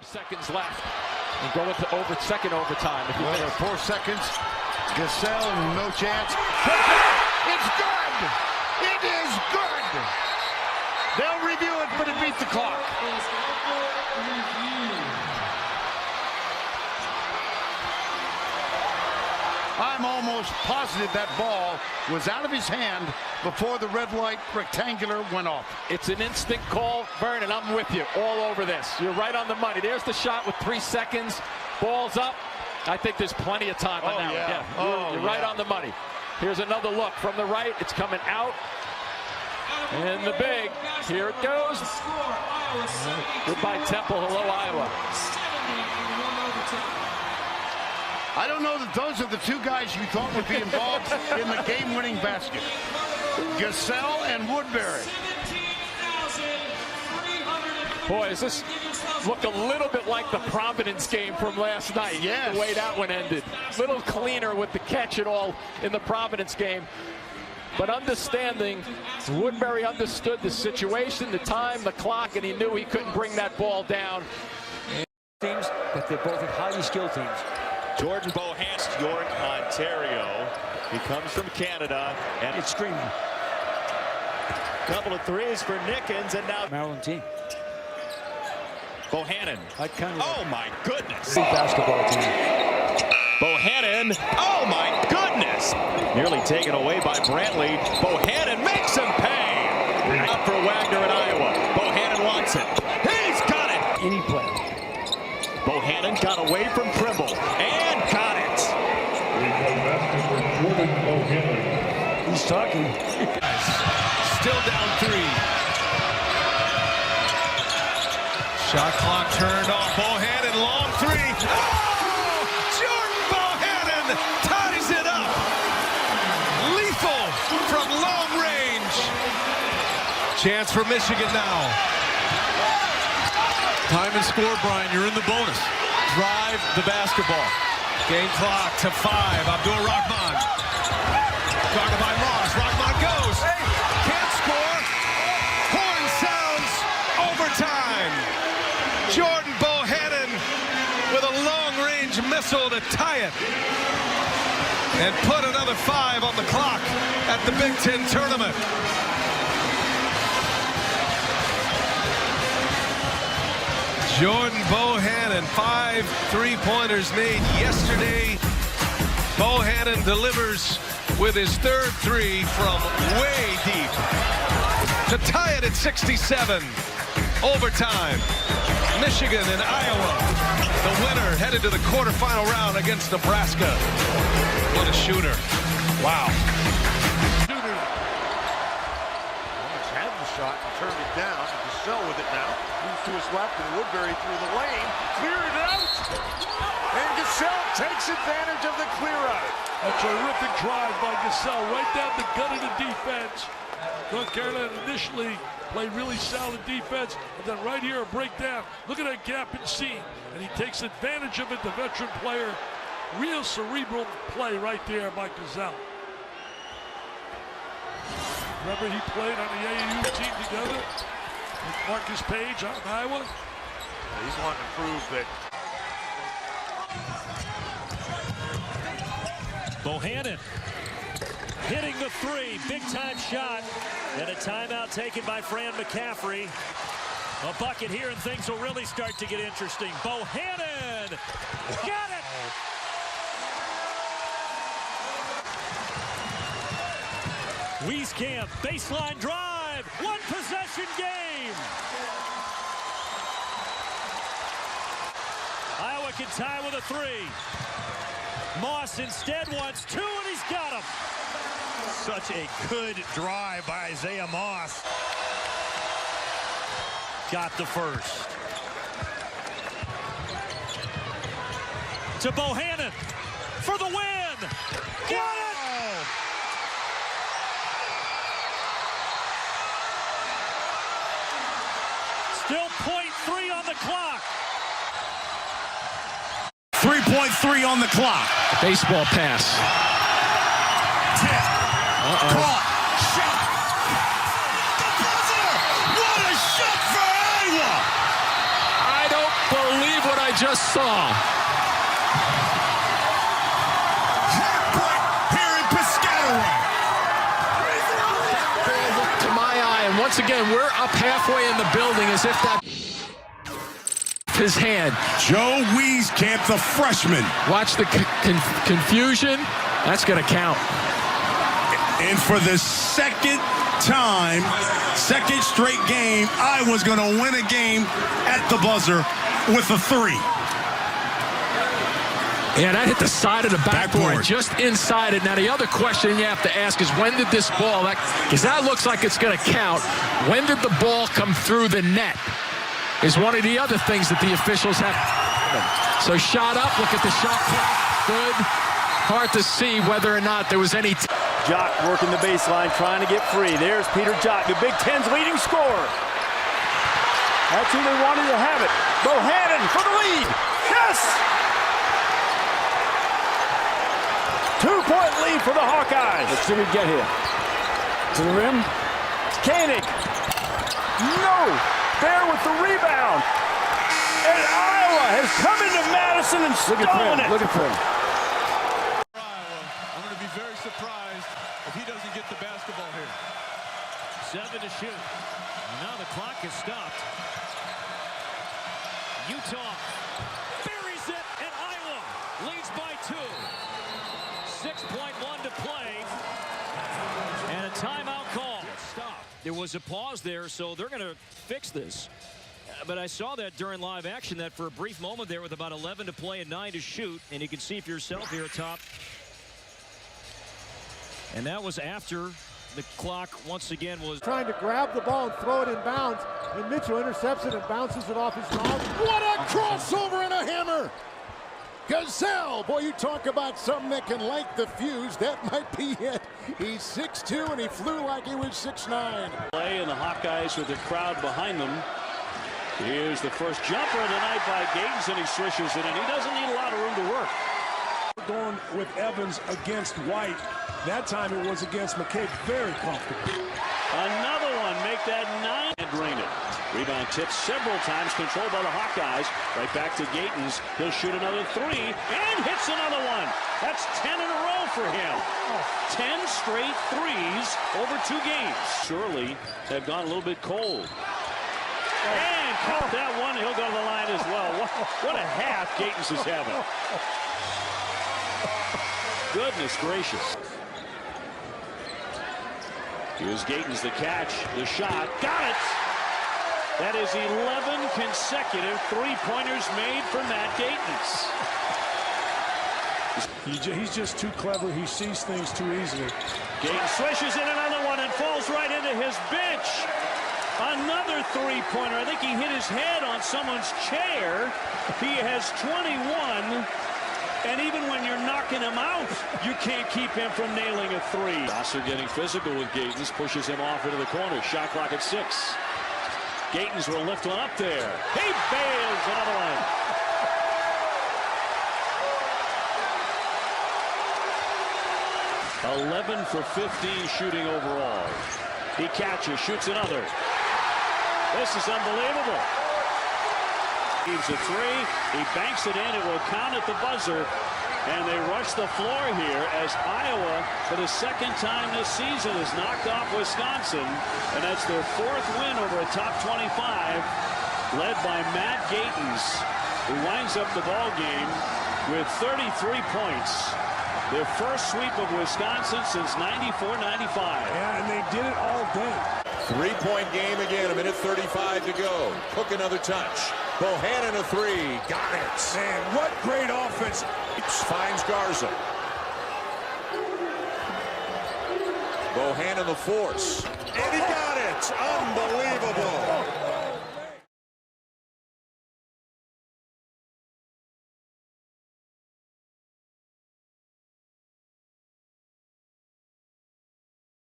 Seconds left and go into second overtime. If you well, 4 seconds. Gasell, no chance. It's good. It is good. They'll review it, but it beat the clock. I'm almost positive that ball was out of his hand before the red light rectangular went off. It's an instant call, Vern, and I'm with you all over this. You're right on the money. There's the shot with 3 seconds. Ball's up. I think there's plenty of time on that one. Yeah, you're right on the money. Here's another look from the right. It's coming out. And the big. Here it goes. Goodbye, Temple. Hello, Iowa. I don't know that those are the 2 guys you thought would be involved in the game-winning basket. Gasell and Woodbury. Boy, does this look a little bit like the Providence game from last night? Yes. The way that one ended. A little cleaner with the catch and all in the Providence game. But understanding, Woodbury understood the situation, the time, the clock, and he knew he couldn't bring that ball down. Teams, but they're both highly skilled teams. Jordan Bohannon, York, Ontario. He comes from Canada, and It's screaming. couple of threes for Nickens, and now Maryland team. Bohannon. Oh my goodness. Big basketball team. Bohannon. Oh my goodness. Nearly taken away by Brantley. Bohannon makes him pay. Up for Wagner in Iowa. Bohannon wants it. He's got it. Any play. Bohannon got away from Trimble and got it. He's talking. Still down 3. Shot clock turned off. Bohannon, long 3. Oh! Jordan Bohannon ties it up. Lethal from long range. Chance for Michigan now. Time and score, Brian. You're in the bonus. Drive the basketball. Game clock to 5. Abdul Rahman. Guarded by Moss. Rahman goes. Can't score. Horn sounds. Overtime. Jordan Bohannon with a long-range missile to tie it. And put another 5 on the clock at the Big Ten tournament. Jordan Bohannon, 5 3-pointers made yesterday. Bohannon delivers with his 3rd 3 from way deep to tie it at 67. Overtime. Michigan and Iowa. The winner headed to the quarterfinal round against Nebraska. What a shooter. Wow. Almost had the shot and turned it down. Gasell with it now. Moves to his left and Woodbury through the lane. Cleared it out. And Gasell takes advantage of the clear out. A terrific drive by Gasell right down the gut of the defense. North Carolina initially played really solid defense, and then right here a breakdown. Look at that gap in seam, and he takes advantage of it, the veteran player. Real cerebral play right there by Gasell. Remember he played on the AAU team together with Marcus Page out in Iowa. He's wanting to prove that. Bohannon hitting the 3, big time shot, and a timeout taken by Fran McCaffrey. A bucket here and things will really start to get interesting. Bohannon got it! Wieskamp, baseline drive, 1 possession game. Iowa can tie with a 3. Moss instead wants 2, and he's got him. Such a good drive by Isaiah Moss. Got the first. To Bohannon for the win. Got it! Still .3 on the clock. 3.3 on the clock. Baseball pass. Caught. Shot. The buzzer. What a shot for Iowa. I don't believe just saw. Here in Piscataway. To my eye, and once again, we're up halfway in the building as if that his hand. Joe Wieskamp, the freshman. Watch the confusion. That's going to count. And for the second time, second straight game, Iowa's going to win a game at the buzzer with a 3. Yeah, that hit the side of the backboard, just inside it. Now, the other question you have to ask is, when did this ball, because that looks like it's going to count, when did the ball come through the net is one of the other things that the officials have. So shot up, look at the shot clock, good. Hard to see whether or not there was any. Jock working the baseline, trying to get free. There's Peter Jock, the Big Ten's leading scorer. That's who they wanted to have it. Bohannon for the lead. Yes! 2-point lead for the Hawkeyes. Let's see what we get here. To the rim. Koenig. No! There with the rebound. And Iowa has come into Madison and stolen it. Look at him. I'm going to be very surprised if he doesn't get the basketball here. 7 to shoot. And now the clock is stopped. Utah buries it, and Iowa leads by 2. 6.1 to play. And a timeout call. Stop. There was a pause there, so they're going to fix this. But I saw that during live action, that for a brief moment there with about 11 to play and 9 to shoot. And you can see for yourself here atop. And that was after the clock once again was trying to grab the ball and throw it in bounds. And Mitchell intercepts it and bounces it off his mouth. What a crossover and a hammer! Gazelle, boy, you talk about something that can light the fuse. That might be it. He's 6'2", and he flew like he was 6'9". Play, and the Hawkeyes with the crowd behind them. Here's the first jumper of the night by Gatens, and he swishes it, and he doesn't need a lot of room to work. Going with Evans against White. That time it was against McCabe. Very comfortable. Another one, make that 9 and drain it. Rebound tipped several times, controlled by the Hawkeyes. Right back to Gatens. He'll shoot another 3 and hits another one. That's 10 in a row for him. 10 straight threes over 2 games. Surely have gone a little bit cold. And caught that one. He'll go to the line as well. What a half Gatens is having. Goodness gracious. Here's Gatens, the catch, the shot. Got it! That is 11 consecutive three-pointers made for Matt Gatens. He's just too clever. He sees things too easily. Gatens swishes in another one and falls right into his bench. Another three-pointer. I think he hit his head on someone's chair. He has 21. And even when you're knocking him out, you can't keep him from nailing a 3. Gosser getting physical with Gatens, pushes him off into the corner. Shot clock at 6. Gatens will lift one up there. He bails another one. $11 for 15 shooting overall. He catches, shoots another. This is unbelievable. Gives a 3. He banks it in. It will count at the buzzer. And they rush the floor here as Iowa, for the second time this season, has knocked off Wisconsin. And that's their 4th win over a top 25, led by Matt Gatens, who winds up the ball game with 33 points. Their first sweep of Wisconsin since 94-95. Yeah, and they did it all day. 3-point game again, a minute 35 to go. Cook another touch. Bohannon a 3. Got it. Man, what great offense. Finds Garza. Bohannon the force. And he got it. Unbelievable.